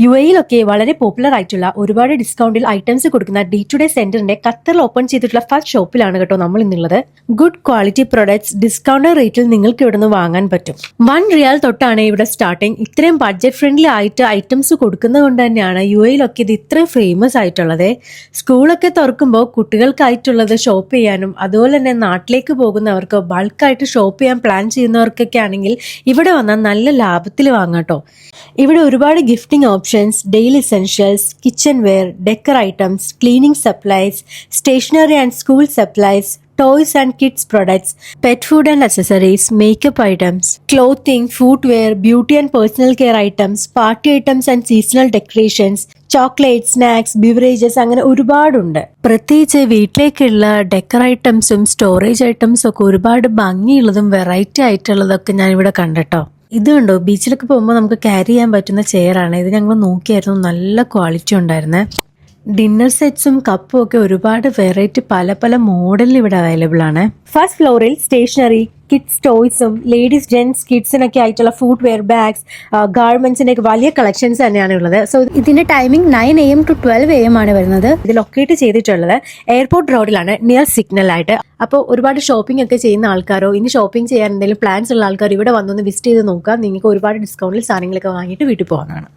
UAE-ലൊക്കെ വളരെ പോപ്പുലർ ആയിട്ടുള്ള ഒരുപാട് ഡിസ്കൗണ്ടിൽ ഐറ്റംസ് കൊടുക്കുന്ന D2D സെന്ററിന്റെ ഖത്തറിൽ ഓപ്പൺ ചെയ്തിട്ടുള്ള ഫസ്റ്റ് ഷോപ്പിലാണ് കേട്ടോ നമ്മൾ ഇന്നുള്ളത്. ഗുഡ് ക്വാളിറ്റി പ്രൊഡക്ട്സ് ഡിസ്കൗണ്ട് റേറ്റിൽ നിങ്ങൾക്ക് ഇവിടെ നിന്ന് വാങ്ങാൻ പറ്റും. $1 തൊട്ടാണ് ഇവിടെ സ്റ്റാർട്ടിങ്. ഇത്രയും ബഡ്ജറ്റ് ഫ്രണ്ട്ലി ആയിട്ട് ഐറ്റംസ് കൊടുക്കുന്നത് കൊണ്ട് തന്നെയാണ് UAE-ലൊക്കെ ഇത് ഇത്രയും ഫേമസ് ആയിട്ടുള്ളത്. സ്കൂളൊക്കെ തുറക്കുമ്പോൾ കുട്ടികൾക്കായിട്ടുള്ളത് ഷോപ്പ് ചെയ്യാനും അതുപോലെ തന്നെ നാട്ടിലേക്ക് പോകുന്നവർക്ക് ബൾക്കായിട്ട് ഷോപ്പ് ചെയ്യാൻ പ്ലാൻ ചെയ്യുന്നവർക്കൊക്കെ ആണെങ്കിൽ ഇവിടെ വന്നാൽ നല്ല ലാഭത്തിൽ വാങ്ങാട്ടോ. ഇവിടെ ഒരുപാട് gifting options, daily essentials, kitchenware, decor items, cleaning supplies, stationery and school supplies, toys and kids products, pet food and accessories, makeup items, clothing, footwear, beauty and personal care items, party items and seasonal decorations, chocolate, snacks, beverages, അങ്ങനെ ഒരുപാടുണ്ട്. പ്രത്യേകിച്ച് വീട്ടിലേക്കുള്ള decker ഐറ്റംസും storage ഐറ്റംസും ഒക്കെ ഒരുപാട് ഭംഗിയുള്ളതും variety ആയിട്ടുള്ളതൊക്കെ ഞാൻ ഇവിടെ കണ്ടട്ടോ. ഇത് കണ്ടോ, ബീച്ചിലൊക്കെ പോകുമ്പോൾ നമുക്ക് ക്യാരി ചെയ്യാൻ പറ്റുന്ന ചെയറാണ്. ഇത് ഞങ്ങൾ നോക്കിയായിരുന്നു, നല്ല ക്വാളിറ്റി ഉണ്ടായിരുന്നേ. ഡിന്നർ സെറ്റ്സും കപ്പും ഒക്കെ ഒരുപാട് വെറൈറ്റി പല പല മോഡലിൽ ഇവിടെ അവൈലബിൾ ആണ്. ഫസ്റ്റ് ഫ്ലോറിൽ സ്റ്റേഷനറി, കിഡ്സ് ടോയ്സും ലേഡീസ് ജെന്റ്സ് കിഡ്സിനൊക്കെ ആയിട്ടുള്ള ഫുഡ് വെയർ, ബാഗ്സ്, ഗാർമെന്റ്സിന്റെ ഒക്കെ വലിയ കളക്ഷൻസ് തന്നെയാണ് ഉള്ളത്. സോ ഇതിന്റെ ടൈമിംഗ് 9 AM to 12 AM ആണ് വരുന്നത്. ഇത് ലൊക്കേറ്റ് ചെയ്തിട്ടുള്ളത് എയർപോർട്ട് റോഡിലാണ്, നിയർ സിഗ്നൽ ആയിട്ട്. അപ്പോൾ ഒരുപാട് ഷോപ്പിംഗ് ഒക്കെ ചെയ്യുന്ന ആൾക്കാരോ ഇനി ഷോപ്പിംഗ് ചെയ്യാൻ എന്തെങ്കിലും പ്ലാൻസ് ഉള്ള ആൾക്കാർ ഇവിടെ വന്നൊന്ന് വിസിറ്റ് ചെയ്ത് നോക്കുക. നിങ്ങൾക്ക് ഒരുപാട് ഡിസ്കൗണ്ടിൽ സാധനങ്ങളൊക്കെ വാങ്ങിയിട്ട് വീട്ടിൽ പോകാനാണ്.